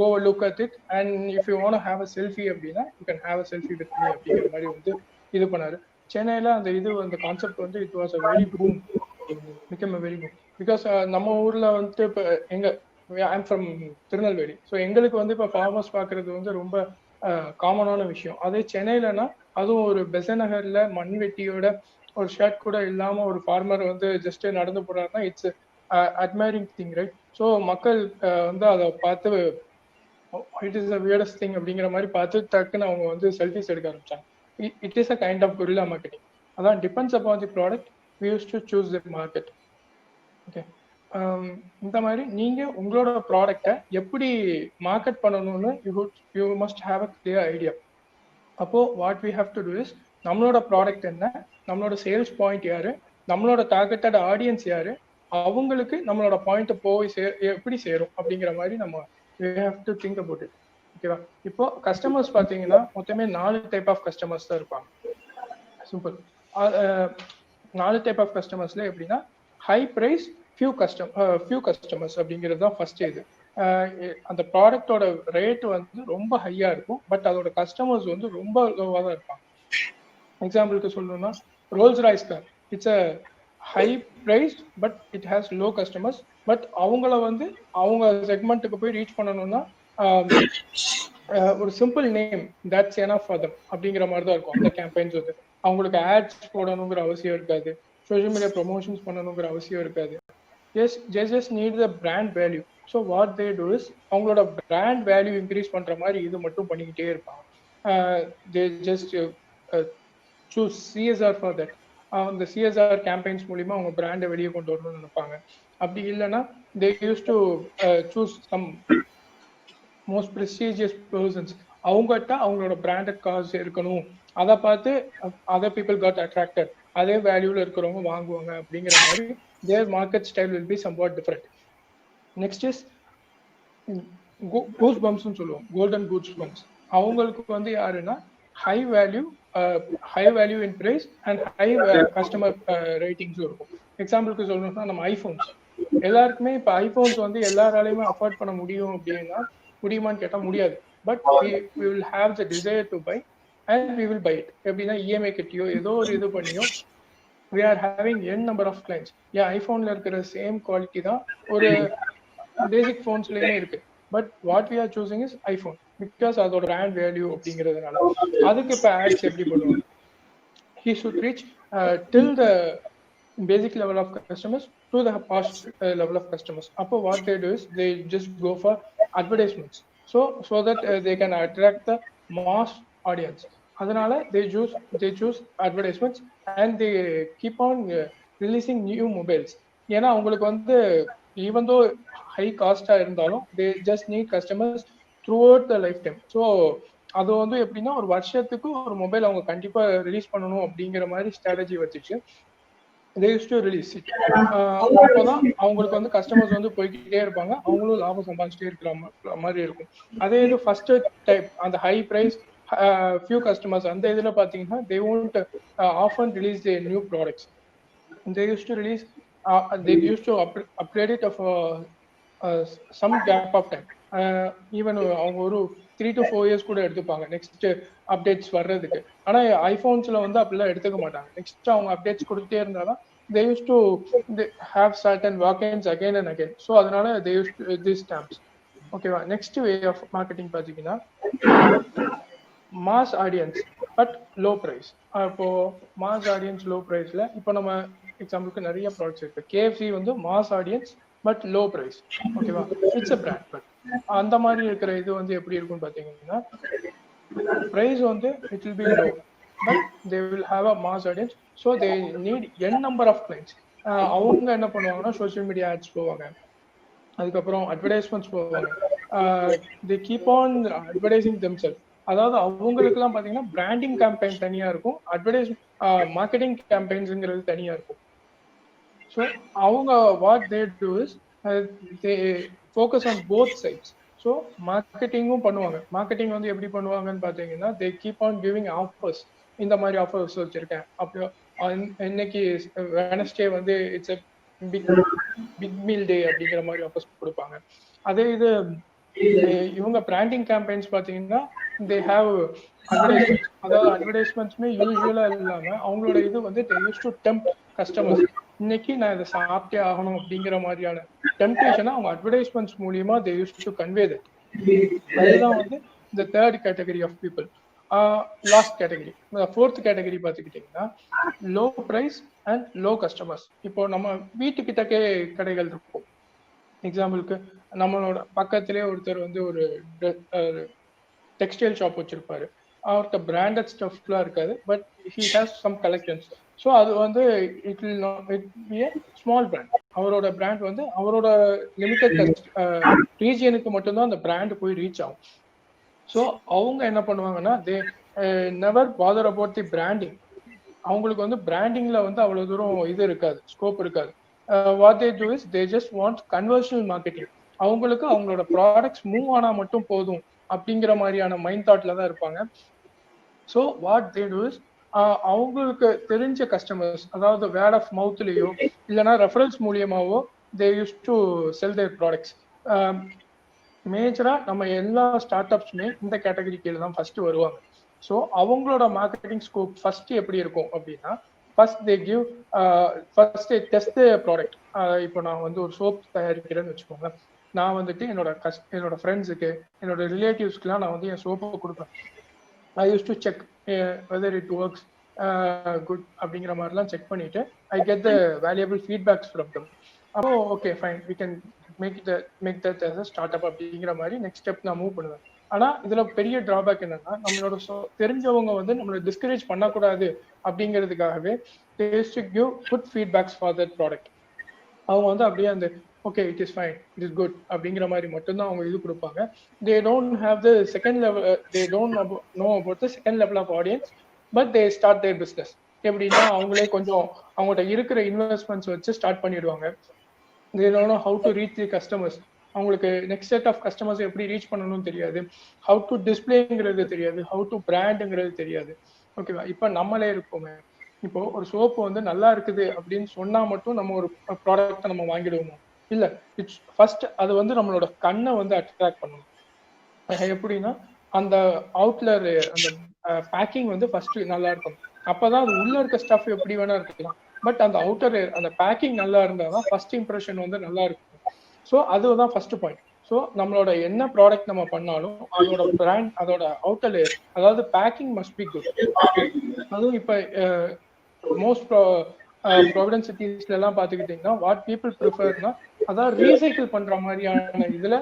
go look at it and if you want have a selfie அப்படின்னா you can have a selfie with me அப்படிங்கிற மாதிரி வந்து இது பண்ணாரு. சென்னையில அந்த அந்த கான்செப்ட் வந்து it was a very boom, become a very boom. Because நம்ம ஊர்ல வந்துட்டு இப்போ ஐம் ஃப்ரம் திருநெல்வேலி. ஸோ எங்களுக்கு வந்து இப்போ ஃபார்மர்ஸ் பார்க்கறது வந்து ரொம்ப காமனான விஷயம். அதே சென்னையிலனா அதுவும் ஒரு பெசநகர்ல மண்வெட்டியோட ஒரு ஷர்ட் கூட இல்லாம ஒரு ஃபார்மர் வந்து ஜஸ்ட் நடந்து போறாருன்னா it's admiring thing, right? So மக்கள் வந்து அதை பார்த்து it is the weirdest thing அப்படிங்கிற மாதிரி பார்த்து டக்குன்னு அவங்க வந்து செல்ஃபிஸ் எடுக்க ஆரம்பிச்சாங்க. It is a kind of guerrilla marketing. அதான் depends upon the product, we used to choose the market. ஓகே, இந்த மாதிரி நீங்க உங்களோட ப்ராடக்டை எப்படி மார்க்கெட் பண்ணணும்னு you must have a clear idea. அப்போ what we have to do is, நம்மளோட ப்ராடக்ட் என்ன, நம்மளோட சேல்ஸ் பாயிண்ட் யாரு, நம்மளோட டார்கெட்டட் ஆடியன்ஸ் யாரு, அவங்களுக்கு நம்மளோட பாயிண்ட் போய் எப்படி சேரும் அப்படிங்கிற மாதிரி நம்ம we have to think about it. ஓகேவா? இப்போ கஸ்டமர்ஸ் பார்த்தீங்கன்னா மொத்தமே 4 டைப் ஆஃப் கஸ்டமர்ஸ் தான் இருப்பாங்க. சிம்பிள். 4 டைப் ஆஃப் கஸ்டமர்ஸ்ல எப்படின்னா ஹை பிரைஸ் ஃபியூ கஸ்டமர்ஸ் அப்படிங்கிறது தான் ஃபர்ஸ்ட். இது அந்த ப்ராடக்டோட ரேட் வந்து ரொம்ப ஹையா இருக்கும், பட் அதோட கஸ்டமர்ஸ் வந்து ரொம்ப லோவாக தான் இருப்பாங்க. எக்ஸாம்பிளுக்கு சொல்லணும்னா Rolls Royce car, it's a high price but it has low customers. But அவங்கள வந்து அவங்க செக்மெண்ட்டுக்கு போய் ரீச் பண்ணணும்னா ஒரு simple name that's enough for them அப்படிங்கிற மாதிரி தான் இருக்கும் அந்த கேம்பெயின்ஸ் வந்து. அவங்களுக்கு ஆட்ஸ் போடணுங்கிற அவசியம் இருக்காது, சோஷியல் மீடியா ப்ரொமோஷன்ஸ் பண்ணணுங்கிற அவசியம் இருக்காது. Just need the brand value. So what they do is, அவங்களோட பிராண்ட் வேல்யூ இன்க்ரீஸ் பண்ற மாதிரி இது மட்டும் பண்ணிக்கிட்டே இருப்பாங்க. They just choose CSR for that. அந்த சிஎஸ்ஆர் கேம்பெயின்ஸ் மூலியமா அவங்க பிராண்டை வெளியே கொண்டு வரணும்னு நினைப்பாங்க. அப்படி இல்லைன்னா they use to choose some most prestigious persons. அவங்ககிட்ட அவங்களோட பிராண்டட் கார்ஸ் இருக்கணும், அதை பார்த்து அதர் பீப்புள் காட் அட்ராக்டட், அதே வேல்யூல இருக்கிறவங்க வாங்குவாங்க அப்படிங்கிற மாதிரி their market style will be somewhat different. Next is goose பம்ப்ஸ்னு சொல்லுவோம், கோல்டன் கூஸ் பம்ப்ஸ். அவங்களுக்கு வந்து யாருன்னா high value in price and high customer ரேட்டிங்ஸும் இருக்கும். எக்ஸாம்பிளுக்கு சொல்லணும்னா நம்ம ஐஃபோன்ஸ், எல்லாருக்குமே இப்போ ஐஃபோன்ஸ் வந்து எல்லாராலையுமே அஃபோர்ட் பண்ண முடியும் அப்படின்னா முடியுமான்னு கேட்டால் முடியாது. But we will have the desire to buy and we will buy it. எப்படின்னா இஎம்ஐ கட்டியோ ஏதோ ஒரு இது பண்ணியோ we are having n number of clients. ஏன் ஐஃபோன்ல இருக்கிற சேம் குவாலிட்டி தான் ஒரு பேசிக் ஃபோன்ஸ்லயுமே இருக்கு. But what we are choosing is iPhone because அதோட பிராண்ட் வேல்யூ அப்படிங்கிறதுனால. அதுக்கு இப்போ ஆட்ஸ் எப்படி பண்ணுவாங்க, he should reach till the basic level of customers to the past level of customers. Appo what they do is they just go for advertisements so that they can attract the mass audience. Adanal they choose advertisements and they keep on releasing new mobiles. ஏன்னா அவங்களுக்கு வந்து even though high cost இருந்தாலும் they just need customers throughout the lifetime. So அது வந்து எப்படின்னா ஒரு வருஷத்துக்கு ஒரு மொபைல் அவங்க கண்டிப்பா ரிலீஸ் பண்ணணும் அப்படிங்கிற மாதிரி strategy வச்சுச்சு they used to release it. அப்போதான் அவங்களுக்கு வந்து கஸ்டமர்ஸ் வந்து போய்கிட்டே இருப்பாங்க, அவங்களும் லாபம் சம்பாதிச்சிட்டே இருக்கிற மாதிரி இருக்கும். அதே இது ஃபர்ஸ்ட் டைப் அந்த ஹை பிரைஸ் ஃபியூ கஸ்டமர்ஸ் அந்த இதுல பாத்தீங்கன்னா they won't often release their new products. They used to release they used to upgrade it of some gap of time. Even அவங்க ஒரு 3 to 4 years கூட எடுத்துப்பாங்க நெக்ஸ்ட் அப்டேட்ஸ் வர்றதுக்கு. ஆனா ஐபோன்ஸ்ல வந்து அப்படிலாம் எடுத்துக்க மாட்டாங்க. நெக்ஸ்ட் அவங்க அப்டேட்ஸ் கொடுத்துட்டே இருந்தாலும் they used to have certain walk-ins again and again. So அதனால they used to these stamps. ஓகேவா? நெக்ஸ்ட் வே ஆஃப் மார்க்கெட்டிங் பாத்தீங்கன்னா mass audience but low price. இப்போ மாஸ் ஆடியன்ஸ் லோ பிரைஸ்ல இப்போ நம்ம எக்ஸாம்பிளுக்கு நிறைய ப்ராடக்ட்ஸ் இருக்கு. கேஎஃப்சி வந்து mass audience but low price. ஓகேவா? It's a brand. பட் அந்த மாதிரி இருக்கிற இது வந்து எப்படி இருக்கும்னு பாத்தீங்கன்னா பிரைஸ் வந்து it will be low but they will have a mass audience. So they need n number of clients. அவங்க என்ன பண்ணுவாங்கன்னா சோஷியல் மீடியா ஆட்ஸ் போவாங்க, அதுக்கப்புறம் அட்வர்டைஸ்மெண்ட்ஸ் போவாங்க. தே கீப் ஆன் அட்வர்டைசிங் தெம்செல்ஃப். அதாவது அவங்களுக்கு எல்லாம் பாத்தீங்கன்னா பிராண்டிங் கேம்பெயின் தனியா இருக்கும், அட்வர்டைஸ் மார்க்கெட்டிங் கேம்பெயின்ஸ்ங்கிறது தனியா இருக்கும். ஸோ அவங்க what they do is they focus on both sides. So மார்க்கெட்டிங்கும் பண்ணுவாங்க. மார்க்கெட்டிங் வந்து எப்படி பண்ணுவாங்கன்னு பாத்தீங்கன்னா they keep on giving offers. இந்த மாதிரி ஆஃபர்ஸ் வச்சிருக்கேன், அப்போ இன்னைக்கு வெனஸ்டே வந்து இட்ஸ் பிக் மீல் டே அப்படிங்கிற மாதிரி ஆஃபர்ஸ் கொடுப்பாங்க. அதே இது இவங்க பிராண்டிங் கேம்பெயின்ஸ் பாத்தீங்கன்னா தே ஹேவ் அட்வர்டைஸ்மெண்ட்ஸ். அதாவது அட்வர்டைஸ்மெண்ட்ஸ்மே யூஸ்வலா இல்லாம அவங்களோட இது வந்து தே யூஸ் டு டெம்ப்ட் கஸ்டமர்ஸ். இன்னைக்கு நான் இதை சாப்பிட்டே ஆகணும் அப்படிங்கிற மாதிரியான டெம்ப்டேஷனை அவங்க அட்வர்டைஸ்மெண்ட்ஸ் மூலியமா they use to convey that. அதுதான் வந்து இந்த third category of people. Last category, fourth category பார்த்துக்கிட்டிங்கன்னா low price and low customers. இப்போ நம்ம வீட்டுக்கிட்டக்கே கடைகள் இருக்கும். எக்ஸாம்பிளுக்கு நம்மளோட பக்கத்திலே ஒருத்தர் வந்து ஒரு டெக்ஸ்டைல் ஷாப் வச்சிருப்பாரு. அவர்கிட்ட பிராண்டட் ஸ்டஃப்லாம் இருக்காது, but he has some collections. So அது வந்து it will be a small brand. அவரோட பிராண்ட் வந்து அவரோட லிமிடெட் ரீஜியனுக்கு மட்டும்தான் அந்த பிராண்ட் போய் ரீச் ஆகும். ஸோ அவங்க என்ன பண்ணுவாங்கன்னா they never father about the branding. அவங்களுக்கு வந்து பிராண்டிங்ல வந்து அவ்வளவு தூரம் இது இருக்காது, ஸ்கோப் இருக்காது. What they do is they just want conversational marketing. அவங்களுக்கு அவங்களோட ப்ராடக்ட்ஸ் மூவ் ஆனா மட்டும் போதும் அப்படிங்கிற மாதிரியான மைண்ட் தாட்ல தான் இருப்பாங்க. So what they do is அவங்களுக்கு தெரிஞ்ச கஸ்டமர்ஸ், அதாவது வேர்ட் ஆஃப் மவுத்லயோ இல்லைன்னா ரெஃபரன்ஸ் மூலியமாவோ they use to sell their products. மேஜரா நம்ம எல்லா ஸ்டார்ட் அப்ஸுமே இந்த கேட்டகரி கீழே தான் ஃபர்ஸ்ட் வருவாங்க. ஸோ அவங்களோட மார்க்கெட்டிங் ஸ்கோப் ஃபர்ஸ்ட் எப்படி இருக்கும் அப்படின்னா first they give first they test the product. இப்போ நான் வந்து ஒரு சோப் தயாரிக்கிறேன்னு வச்சுக்கோங்க. நான் வந்துட்டு என்னோட ஃப்ரெண்ட்ஸுக்கு என்னோட ரிலேட்டிவ்ஸ்க்குலாம் நான் வந்து என் சோப்பை கொடுப்பேன். I use to check whether it works good அப்படிங்கிற மாதிரிலாம் செக் பண்ணிட்டு I get the valuable feedbacks from them. அப்போ okay fine we can make that as a startup அப்படிங்கிற மாதிரி நெக்ஸ்ட் ஸ்டெப் நான் மூவ் பண்ணுவேன். ஆனா இதுல பெரிய டிராபேக் என்னன்னா நம்மளோட தெரிஞ்சவங்க வந்து நம்மளை டிஸ்கரேஜ் பண்ணக்கூடாது அப்படிங்கிறதுக்காகவே they used to give good feedbacks for that product. அவங்க வந்து அப்படியே அந்த okay it is fine, it is good அப்படிங்கிற மாதிரி மட்டும்தான் அவங்க இது கொடுப்பாங்க. They don't have the second level, they don't know about the second level of audience, but they start their business. எப்படின்னா அவங்களே கொஞ்சம் அவங்கள்ட்ட இருக்கிற இன்வெஸ்ட்மெண்ட்ஸ் வச்சு ஸ்டார்ட் பண்ணிடுவாங்க. they don't know how to reach the customers. அவங்களுக்கு நெக்ஸ்ட் செட் ஆஃப் கஸ்டமர்ஸ் எப்படி reach பண்ணணும்னு தெரியாது, ஹவு டு டிஸ்பிளேங்கிறது தெரியாது, ஹவு டு பிராண்டுங்கிறது தெரியாது. ஓகேவா? இப்போ நம்மளே இருக்கோமே, இப்போ ஒரு சோப்பு வந்து நல்லா இருக்குது அப்படின்னு சொன்னா மட்டும் நம்ம ஒரு ப்ராடக்ட்டை நம்ம வாங்கிடுவோம் இல்ல. இட்ஸ் ஃபர்ஸ்ட் அது வந்து நம்மளோட கண்ணை வந்து அட்ராக்ட் பண்ணணும். எப்படின்னா அந்த அவுட்லர் அந்த பேக்கிங் வந்து ஃபர்ஸ்ட் நல்லா இருக்கும். அப்பதான் அது உள்ள இருக்க ஸ்டஃப் எப்படி வேணா இருக்கலாம், பட் அந்த அவுட்டர் அந்த பேக்கிங் நல்லா இருந்தாதான் ஃபர்ஸ்ட் இம்ப்ரெஷன் வந்து நல்லா இருக்கும். ஸோ அதுதான் ஃபர்ஸ்ட் பாயிண்ட். ஸோ நம்மளோட என்ன ப்ராடக்ட் நம்ம பண்ணாலும் அதோட பிராண்ட், அதோட அவுட்டர் லேயர், அதாவது பேக்கிங் மஸ்ட் பி குட். அதுவும் இப்போ மோஸ்ட் ப்ராவிடன்ட் சிட்டிஸ்ல எல்லாம் பாத்துக்கிட்டீங்கன்னா வாட் பீப்புள் ப்ரிஃபர்னா அதாவது ரீசைக்கிள் பண்ற மாதிரியான இதுல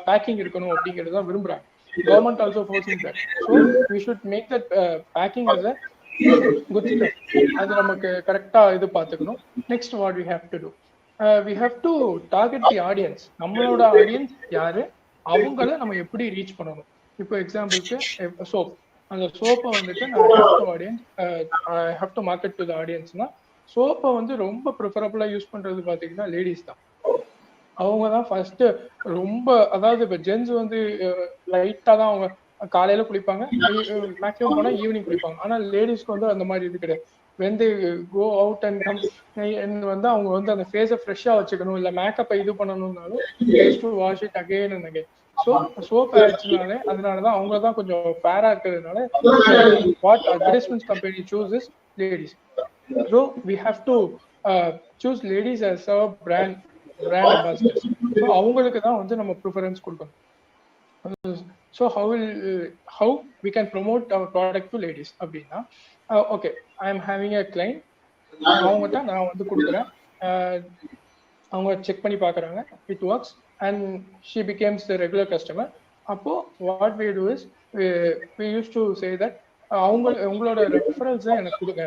பேக்கிங் இருக்கணும் அப்படிங்கிறது தான் விரும்புறாங்க. Government also forcing that. So we should make that packing as a good stuff. அது நமக்கு கரெக்டா இது பார்த்துக்கணும். Next what we have to do, we have to target the audience. நம்மளோட ஆடியன்ஸ் யாரு, அவங்கள நம்ம எப்படி ரீச் பண்ணணும். இப்போ எக்ஸாம்பிளுக்கு சோப், அந்த சோப்பை வந்துட்டு நான் audience I have to market to the ஆடியன்ஸ்னா சோப்பை வந்து ரொம்ப ப்ரிஃபரபிளா யூஸ் பண்றது பாத்தீங்கன்னா லேடிஸ் தான். அவங்க தான் ஃபர்ஸ்ட் ரொம்ப, அதாவது இப்ப ஜென்ஸ் வந்து லைட்டா தான் அவங்க காலையில குளிப்பாங்க, மேக்ஸிமம் போனா ஈவினிங் குளிப்பாங்க. ஆனா லேடிஸ்க்கு வந்து அந்த மாதிரி இது கிடையாது. when they go out and come வந்து அவங்க வந்து அந்த ஃபேஸை ஃப்ரெஷ்ஷா வச்சுக்கணும், இல்ல மேக்கப்பை இது பண்ணணும்னாலும் they used to wash it again and again. So soap ஆயிடுச்சுனாலே அதனாலதான் அவங்க தான் கொஞ்சம் ஃபேரா இருக்கிறதுனால what advertisement company choose is ladies. So we have to choose ladies as a brand ambassadors. So அவங்களுக்கு தான் வந்து நம்ம ப்ரிஃபரன்ஸ் கொடுக்கணும். So how we can promote our product to ladies அப்படின்னா, okay I am having a client, அவங்ககிட்ட நான் வந்து கொடுக்குறேன், அவங்க செக் பண்ணி பார்க்குறாங்க, it works and she becomes the regular customer. அப்போ what we do is we use to say that உங்களோட ரெஃபரன்ஸ் தான் எனக்கு கொடுங்க,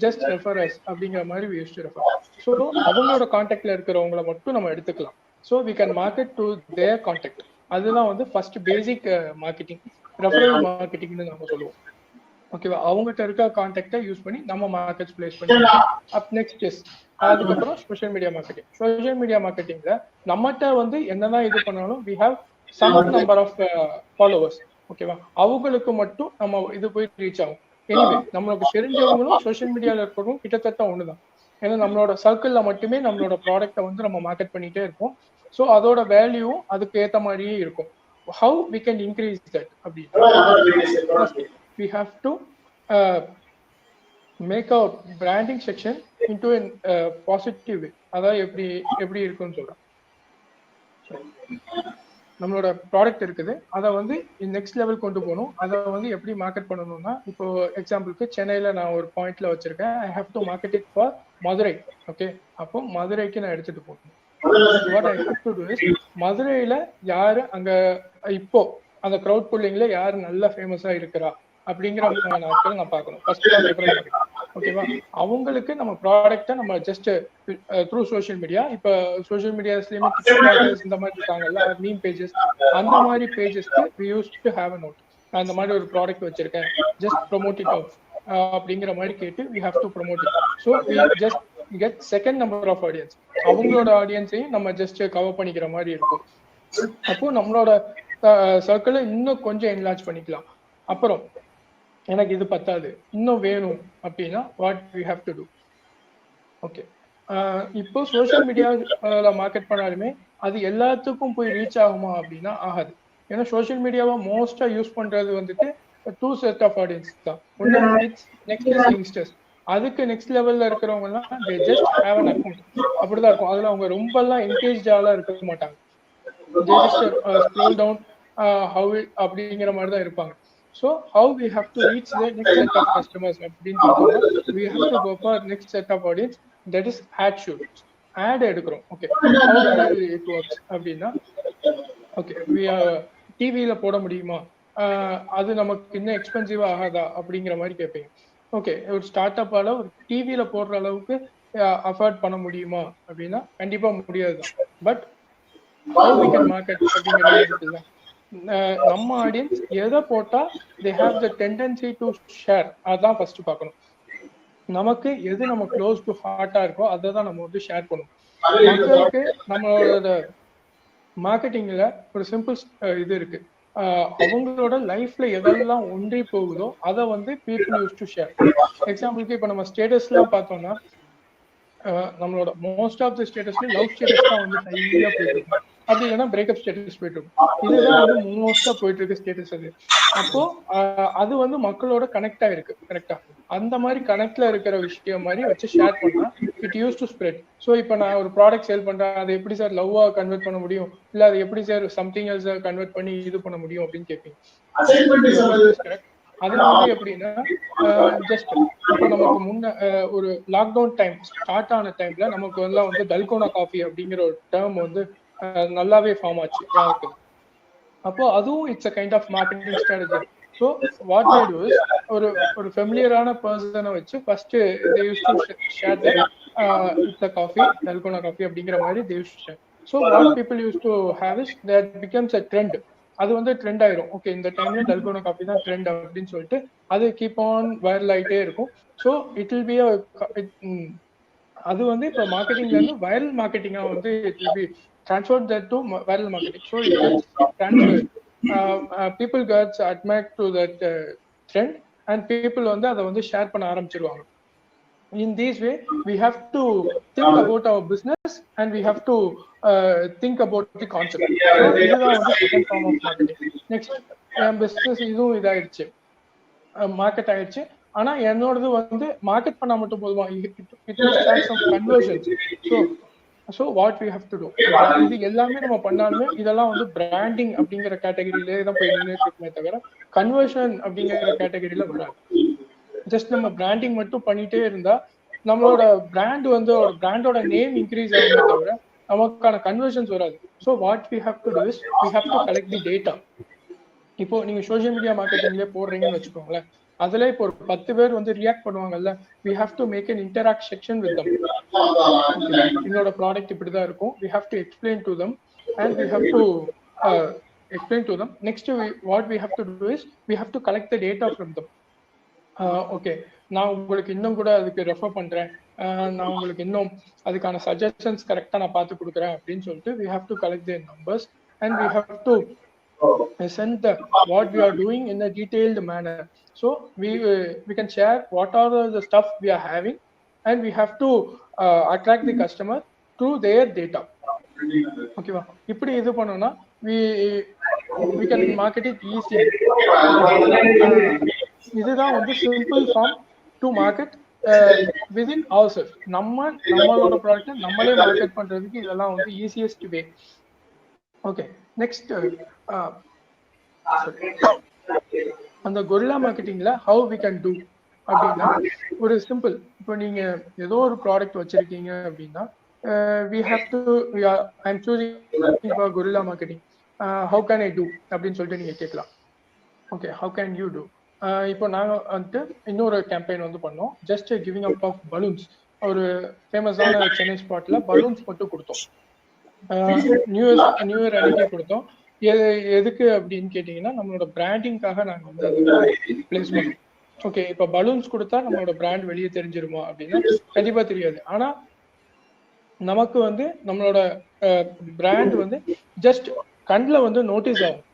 ஜஸ்ட் ரெஃபரன்ஸ் அப்படிங்கிற மாதிரி we use to refer. So அவங்களோட கான்டாக்ட்ல இருக்கிறவங்களை மட்டும் நம்ம எடுத்துக்கலாம். So we can market to their contact. அதுதான் வந்து ஃபர்ஸ்ட் பேசிக் மார்க்கெட்டிங், ரெஃபரல் மார்க்கெட்டிங்னு நம்ம சொல்லுவோம். ஓகேவா? அவங்ககிட்ட இருக்க கான்டாக்டை யூஸ் பண்ணி நம்ம மார்க்கெட்ஸ் பிளேஸ் பண்ணி அப் நெக்ஸ்ட் இஸ் அதுக்கப்புறம் social media marketing. Social media மார்க்கெட்டிங்ல நம்மகிட்ட வந்து என்னதான் இது பண்ணாலும் we have some number of followers. ஓகேவா? அவங்களுக்கு மட்டும் நம்ம இது போய் ரீச் ஆகும். எனிவே நம்மளுக்கு தெரிஞ்சவங்களும் சோஷியல் மீடியால இருக்கிறவங்க கிட்டத்தட்ட ஒண்ணுதான். ஏன்னா நம்மளோட சர்க்கிள்ல மட்டுமே நம்மளோட ப்ராடக்ட்டை வந்து நம்ம மார்க்கெட் பண்ணிட்டே இருப்போம். ஸோ அதோட வேல்யூவும் அதுக்கு ஏற்ற மாதிரியே இருக்கும். How we can increase that அப்படின்னா, we have to make our branding section into a positive way. அதாவது எப்படி இருக்குன்னு சொல்றேன். நம்மளோட ப்ராடக்ட் இருக்குது, அதை வந்து நெக்ஸ்ட் லெவல் கொண்டு போகணும். அதை வந்து எப்படி மார்க்கெட் பண்ணணும்னா, இப்போ எக்ஸாம்பிளுக்கு சென்னையில நான் ஒரு பாயிண்ட்ல வச்சிருக்கேன், I have to market it for Madurai. Okay, அப்போ மதுரைக்கு நான் எடுத்துட்டு போகணும். What I have to do is, மதுரையில யாரு அங்க இப்போ அந்த க்ரௌட் புல்லிங்ல யாரு நல்லா ஃபேமஸா இருக்கிறா அப்படிங்கிற நாட்கள் நான் பார்க்கணும். ஓகேவா? அவங்களுக்கு நம்ம ப்ராடக்ட்டை நம்ம ஜஸ்ட் த்ரூ சோஷியல் மீடியா, இப்போ சோஷியல் மீடியாஸ்லயுமே இந்த மாதிரி இருக்காங்கல்ல மீம் பேஜஸ், அந்த மாதிரி பேஜஸ்க்கு we used to have a note. நான் இந்த மாதிரி ஒரு ப்ராடக்ட் வச்சிருக்கேன், ஜஸ்ட் ப்ரொமோட் இட் அவுட் அப்படிங்கிற மாதிரி கேட்டு we have to promote it. So we just get second number of audience. அவங்களோட ஆடியன்ஸையும் நம்ம ஜஸ்ட் கவர் பண்ணிக்கிற மாதிரி இருக்கும். அப்போ நம்மளோட சர்க்கிளை இன்னும் கொஞ்சம் என்லார்ஜ் பண்ணிக்கலாம். அப்புறம் எனக்கு இது பத்தாது, இன்னும் வேணும் அப்படின்னா what we have to do. Okay, இப்போ சோஷியல் மீடியாவில் மார்க்கெட் பண்ணாலுமே அது எல்லாத்துக்கும் போய் ரீச் ஆகுமா அப்படின்னா ஆகாது. ஏன்னா சோஷியல் மீடியாவை மோஸ்டா யூஸ் பண்றது வந்துட்டு டூ செட் ஆஃப் ஆடியன்ஸ் தான். ஒன்று கிட்ஸ், நெக்ஸ்ட் இஸ் யங்ஸ்டர்ஸ். அதுக்கு நெக்ஸ்ட் லெவல்ல இருக்கிறவங்க எல்லாம் they just have an account. அப்படிதான் இருக்கும். அதுல அவங்க ரொம்ப எல்லாம் என்கேஜ்டாலாம் இருக்க மாட்டாங்க. they just scroll down how அப்படிங்கிற மாதிரி தான் இருப்பாங்க. So how we have to reach the next set of customers அப்படின்னு பார்த்தோம்னா, we have to go for next set of audience, that is ad shoots. ad எடுக்கிறோம். ஓகே, how it works அப்படின்னா, okay we டிவியில போட முடியுமா, அது நமக்கு இன்னும் எக்ஸ்பென்சிவா ஆகாதா அப்படிங்கிற மாதிரி கேட்பீங்க. ஓகே, ஒரு ஸ்டார்ட் அப்பால ஒரு டிவியில போடுற அளவுக்கு அஃபோர்ட் பண்ண முடியுமா அப்படின்னா கண்டிப்பா முடியாது. But how we can market அப்படிங்கிறது இருக்குல்ல, நம்ம ஆடியன்ஸ் எதை போட்டா they have the tendency to share, அதான் ஃபர்ஸ்ட் பார்க்கணும். நமக்கு எது நம்ம க்ளோஸ் டு ஹார்ட்டா இருக்கோ அதை தான் நம்ம வந்து ஷேர் பண்ணுவோம். மக்களுக்கு நம்மளோட மார்க்கெட்டிங்ல ஒரு சிம்பிள் இது இருக்கு, அவங்களோட லைஃப்ல எதெல்லாம் ஒன்றி போகுதோ அதை வந்து பீப்புள் யூஸ் டு ஷேர். எக்ஸாம்பிளுக்கு இப்போ நம்ம ஸ்டேட்டஸ்லாம் பார்த்தோம்னா, நம்மளோட மோஸ்ட் ஆஃப் த ஸ்டேட்டஸ்ல லவ் ஸ்டேட்டஸ் தான் வந்து ஹையா போயிட்டு இருக்கும், அப்படி இல்லைன்னா பிரேக்கப் ஸ்டேட்டஸ் போயிட்டு இருக்கும். இதுதான் வந்து மோஸ்டா போயிட்டு இருக்க ஸ்டேட்டஸ் அது. அப்போ அது வந்து மக்களோட கனெக்ட் ஆயிருக்கு. கரெக்டா? அந்த மாதிரி கனெக்ட்ல இருக்கிற விஷயம் மாதிரி வச்சு ஷேர் பண்ணா it use to spread. So இப்போ நான் ஒரு ப்ராடக்ட் சேல் பண்றேன், அதை எப்படி சார் லவ்வா கன்வெர்ட் பண்ண முடியும், இல்ல அதை எப்படி சார் சம்திங் எல்ஸ் கன்வெர்ட் பண்ணி இது பண்ண முடியும் அப்படின்னு கேட்பீங்க. அதுல வந்து எப்படின்னா, ஜஸ்ட் இப்போ நமக்கு முன்ன ஒரு லாக்டவுன் டைம் ஸ்டார்ட் ஆன டைம்ல நமக்கு எல்லாம் வந்து டல்கோனா காஃபி அப்படிங்கிற ஒரு டேர்ம் வந்து நல்லாவே ஃபார்ம் ஆச்சு யாருக்கு. அப்போ அதுவும் it's a kind of marketing strategy. So what we do is, ஒரு ஃபெமிலியரான பர்சனை வச்சு first they use to share it's a coffee, dalgona coffee அப்படிங்கிற மாதிரி they use to share. So what people use to have is that becomes a trend. அது வந்து trend ஆயிரும். Okay, இந்த டைம்ல டல்கோனா காஃபி தான் ட்ரெண்ட் அப்படின்னு சொல்லிட்டு அது கீப் ஆன் வைரல் ஆகிட்டே இருக்கும். ஸோ இட் வில் பி அது வந்து இப்போ மார்க்கெட்டிங்ல இருந்து வைரல் மார்க்கெட்டிங்கா வந்து it will be transferred that to viral marketing, so it gets transferred. People gets admit to that trend and people வந்து அதை வந்து ஷேர் பண்ண ஆரம்பிச்சிருவாங்க. In this way we have to think about our business and we have to think about the concept. So இதுதான் வந்து second form of marketing. Next, N business இதுவும் இதாயிடுச்சு, market ஆயிடுச்சு. ஆனா என்னோடது வந்து மார்க்கெட் பண்ணா மட்டும் போதுமா, it must have some conversions. So what we have to do, இது எல்லாமே நம்ம பண்ணாலுமே இதெல்லாம் வந்து பிராண்டிங் அப்படிங்கிற கேட்டகரியிலே தான் போய் நின்றுட்டு இருக்குமே தவிர கன்வர்ஷன் அப்படிங்கிற கேட்டகரியில வராது. ஜஸ்ட் நம்ம பிராண்டிங் மட்டும் பண்ணிட்டே இருந்தா நம்மளோட பிராண்ட் வந்து ஒரு பிராண்டோட நேம் இன்க்ரீஸ் ஆகுமே தவிர நமக்கான கன்வர்ஷன்ஸ் வராது. So what we have to do is we have to collect the data. இப்போ நீங்க சோஷியல் மீடியா மார்க்கெட்டிங்லேயே போடுறீங்கன்னு வச்சுக்கோங்களேன், அதுல இப்போ ஒரு 10 பேர் வந்து ரியாக்ட் பண்ணுவாங்கல்ல, we have to make an interact section with them. என்னோட ப்ராடக்ட் இப்படிதான் இருக்கும், we have to explain to them and we have to explain to them. Next, what we have to do is we have to collect the data from them. Okay, நான் உங்களுக்கு இன்னும் கூட அதுக்கு refer பண்றேன், நான் உங்களுக்கு இன்னும் அதுக்கான சஜஷன்ஸ் கரெக்டா நான் பார்த்து கொடுக்குறேன் அப்படின்னு சொல்லிட்டு we have to collect their numbers and we have to send what we are doing in a detailed manner. So we can share what are the stuff we are having and we have to attract the customer through their data. ஓகேவா? இப்படி இது பண்ணோம்னா we can market it easily. இதுதான் வந்து simple form to market within ourselves. நம்மளோட product நம்மளே market பண்றதுக்கு இதெல்லாம் வந்து ஈஸியஸ்ட் வே. ஓகே, நெக்ஸ்ட் அந்த கொரில்லா மார்க்கெட்டிங்ல ஹவு வி கேன் டூ அப்படின்னா ஒரு சிம்பிள், இப்போ நீங்க ஏதோ ஒரு ப்ராடக்ட் வச்சிருக்கீங்க அப்படின்னா we have to I'm choosing for gorilla marketing, how can I do அப்படின்னு சொல்லிட்டு நீங்க கேட்கலாம். Okay, how can you do? இப்போ நாங்கள் வந்துட்டு இன்னொரு கேம்பெயின் வந்து பண்ணோம், just giving up of balloons. ஒரு ஃபேமஸான சென்னை ஸ்பாட்ல பலூன்ஸ் மட்டும் கொடுத்தோம், நியூ இயர் அன்னைக்கு கொடுத்தோம். எதுக்கு அப்படின்னு கேட்டீங்கன்னா நம்மளோட பிராண்டிங்காக நாங்கள் வந்து அதை பிளேஸ் பண்ணோம். ஓகே, இப்போ பலூன்ஸ் கொடுத்தா நம்மளோட பிராண்ட் வெளியே தெரிஞ்சிருமா அப்படின்னா கண்டிப்பா தெரியாது. ஆனா நமக்கு வந்து நம்மளோட பிராண்ட் வந்து ஜஸ்ட் கண்ணில் வந்து நோட்டீஸ் ஆகும்.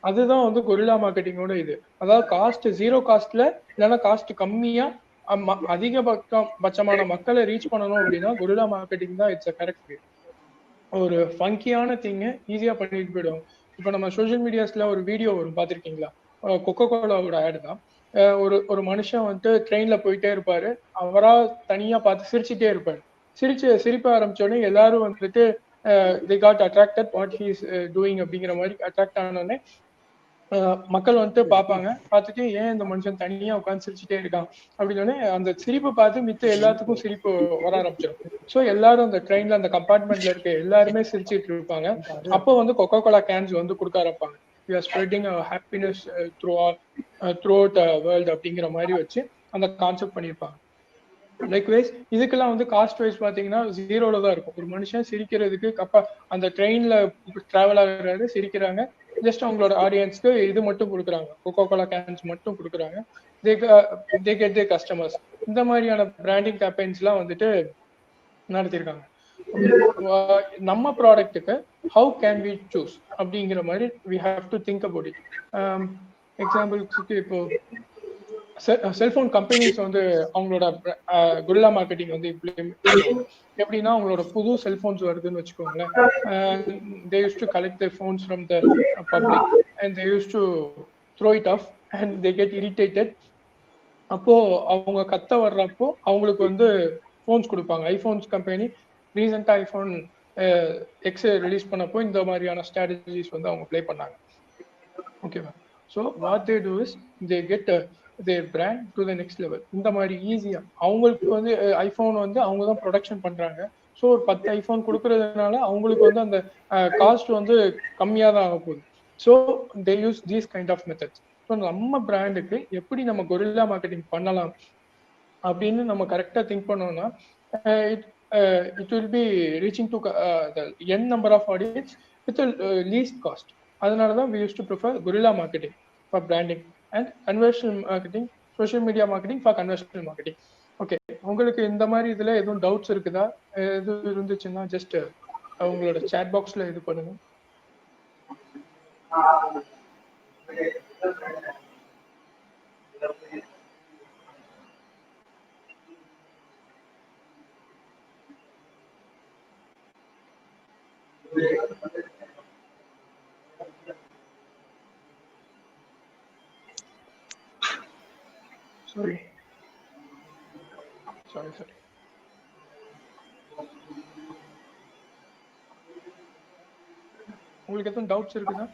அதுதான் வந்து கொரில்லா மார்க்கெட்டிங்கோட இது. அதாவது காஸ்ட் ஜீரோ காஸ்ட்ல இல்லைன்னா காஸ்ட் கம்மியா அதிகபட்சமான மக்களை ரீச் பண்ணணும் அப்படின்னா கொரில்லா மார்க்கெட்டிங் தான் இட்ஸ் அ கரெக்ட் வே. ஒரு ஃபங்கியான திங்கை ஈஸியா பண்ணிட்டு போயிடுவோம். இப்போ நம்ம சோஷியல் மீடியாஸ்ல ஒரு வீடியோ வரும், பார்த்துருக்கீங்களா? கொக்கோ கோலாவோட ஆடு தான். ஒரு மனுஷன் வந்துட்டு ட்ரெயின்ல போயிட்டே இருப்பாரு, அவரா தனியா பார்த்து சிரிச்சுட்டே இருப்பாரு. சிரிப்ப ஆரம்பிச்சோடனே எல்லாரும் வந்துட்டு they got attracted what he is doing அப்படிங்கிற மாதிரி அட்ராக்ட் ஆனோடனே மக்கள் வந்துட்டு பார்ப்பாங்க, பார்த்துட்டு ஏன் இந்த மனுஷன் தனியா உட்காந்து சிரிச்சுட்டே இருக்கான் அப்படின்னு அந்த சிரிப்பை பார்த்து மித்த எல்லாத்துக்கும் சிரிப்பு வர ஆரம்பிச்சிடும். ஸோ எல்லாரும் அந்த ட்ரெயின்ல அந்த கம்பார்ட்மெண்ட்ல இருக்க எல்லாருமே சிரிச்சுட்டு இருப்பாங்க. அப்போ வந்து கொக்கோ கோலா கேன்ஸ் வந்து கொடுக்க ஆரம்பிப்பாங்க. we are spreading our happiness throughout world அப்படிங்கிற மாதிரி வச்சு அந்த கான்செப்ட் பண்ணியிருப்பாங்க. லைக்வைஸ் இதுக்கெல்லாம் வந்து காஸ்ட் வைஸ் பாத்தீங்கன்னா ஜீரோல தான் இருக்கும். ஒரு மனுஷன் சிரிக்கிறதுக்கு அந்த ட்ரெயின்ல டிராவல் ஆகுறாரு, சிரிக்கிறாங்க, ஜஸ்ட் அவங்களோட ஆடியன்ஸ்க்கு இது மட்டும் கொடுக்குறாங்க, கொக்கோ கோலா கேன்ஸ் மட்டும் கொடுக்குறாங்க, they get their customers. இந்த மாதிரியான பிராண்டிங் கேம்பெயின்ஸ்லாம் வந்துட்டு நடத்திருக்காங்க. நம்ம ப்ராடக்ட்டுக்கு ஹவு கேன் வி சூஸ் அப்படிங்கிற மாதிரி we have to think about it. எக்ஸாம்பிள்ஸ்க்கு இப்போ செல்போன் கம்பெனிஸ் வந்து அவங்களோட கொரில்லா மார்க்கெட்டிங் வந்து எப்படின்னா அவங்களோட புது செல்போன்ஸ் வருதுன்னு வச்சுக்கோங்களேன், they used to collect their phones from the public and they used to throw it off and they get irritated. அப்போ அவங்க கத்த வர்றப்போ அவங்களுக்கு வந்து ஃபோன்ஸ் கொடுப்பாங்க. ஐஃபோன்ஸ் கம்பெனி ரீசெண்டா ஐஃபோன் எக்ஸ் ரிலீஸ் பண்ணப்போ இந்த மாதிரியான ஸ்ட்ராட்டஜிஸ் வந்து அவங்க ப்ளே பண்ணாங்க. ஓகேவா? So what they do is they get their brand to the next level. இந்த மாதிரி ஈஸியா அவங்களுக்கு வந்து ஐபோன் வந்து அவங்க தான் ப்ரொடக்ஷன் பண்றாங்க. ஸோ ஒரு 10 ஐபோன் கொடுக்கறதுனால அவங்களுக்கு வந்து அந்த காஸ்ட் வந்து கம்மியா தான் ஆக போகுது. So they use these kind of methods. So நம்ம பிராண்டுக்கு எப்படி நம்ம கொரில்லா மார்க்கெட்டிங் பண்ணலாம் அப்படின்னு நம்ம கரெக்டா திங்க் பண்ணோம்னா it will B reaching to n number of audience with the least cost. அதனால தான் we used to prefer guerrilla marketing for branding and conversational marketing, social media marketing for conversational marketing. Okay, உங்களுக்கு இந்த மாதிரி இதுல எதுவும் doubts இருக்குதா? எதுவும் இருந்துச்சுன்னா ஜஸ்ட் அவங்களோட சாட் பாக்ஸ்ல இது பண்ணுங்க. sorry. உங்களுக்கு எதுவும் டவுட்ஸ் இருக்குதா?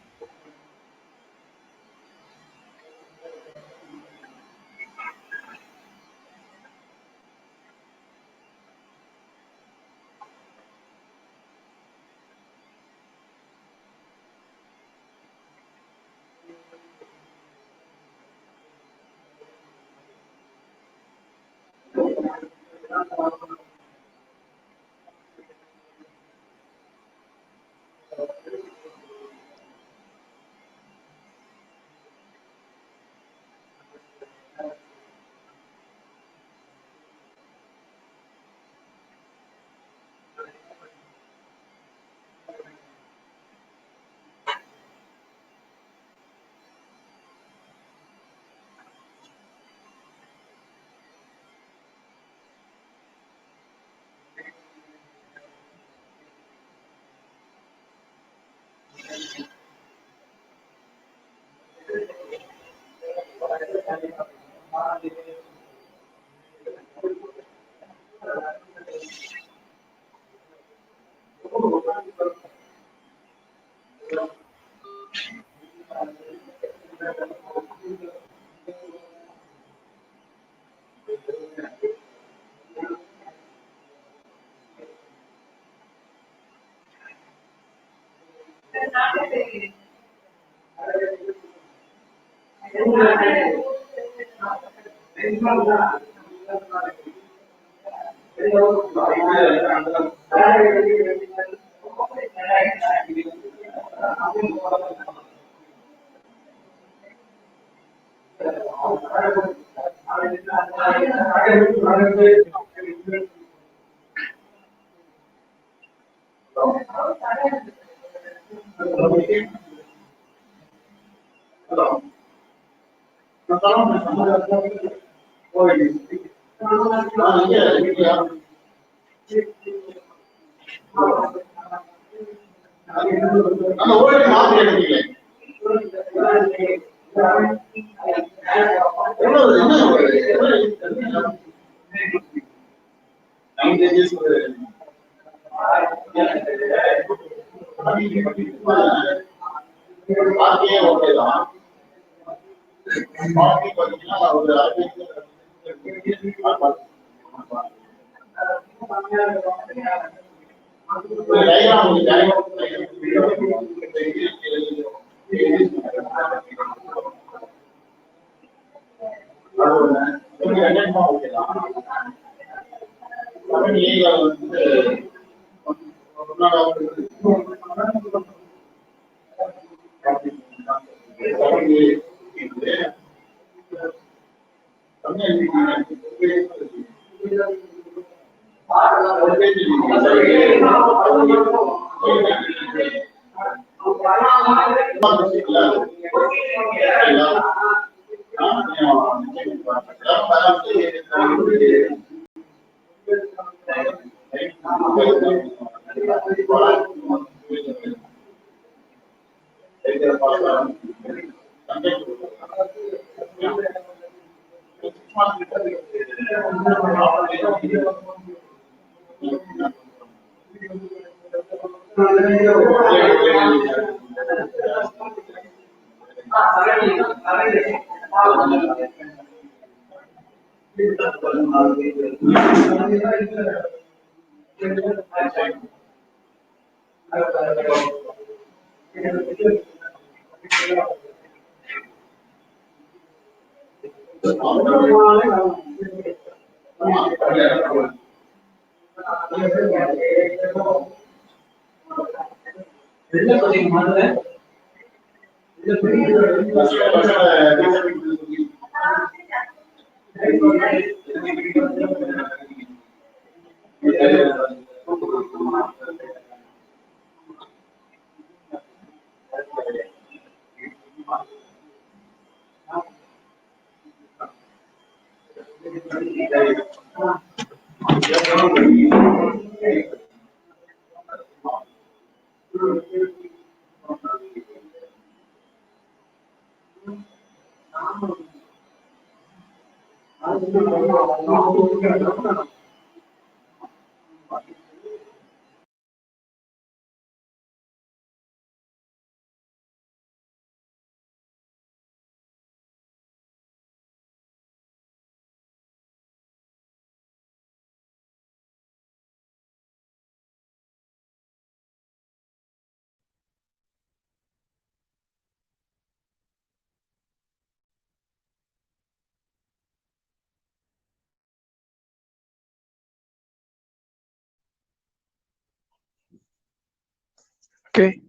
Okay,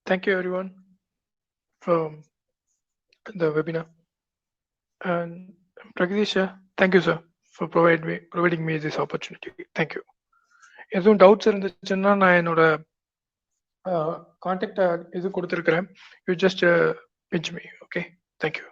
thank you everyone for the webinar. And Pragdisha, thank you sir for providing me this opportunity. Thank you. எதுவும் டவுட்ஸ் இருந்துச்சுன்னா நான் என்னோட கான்டாக்ட் இது கொடுத்துருக்கிறேன். You just ping me. Okay, thank you.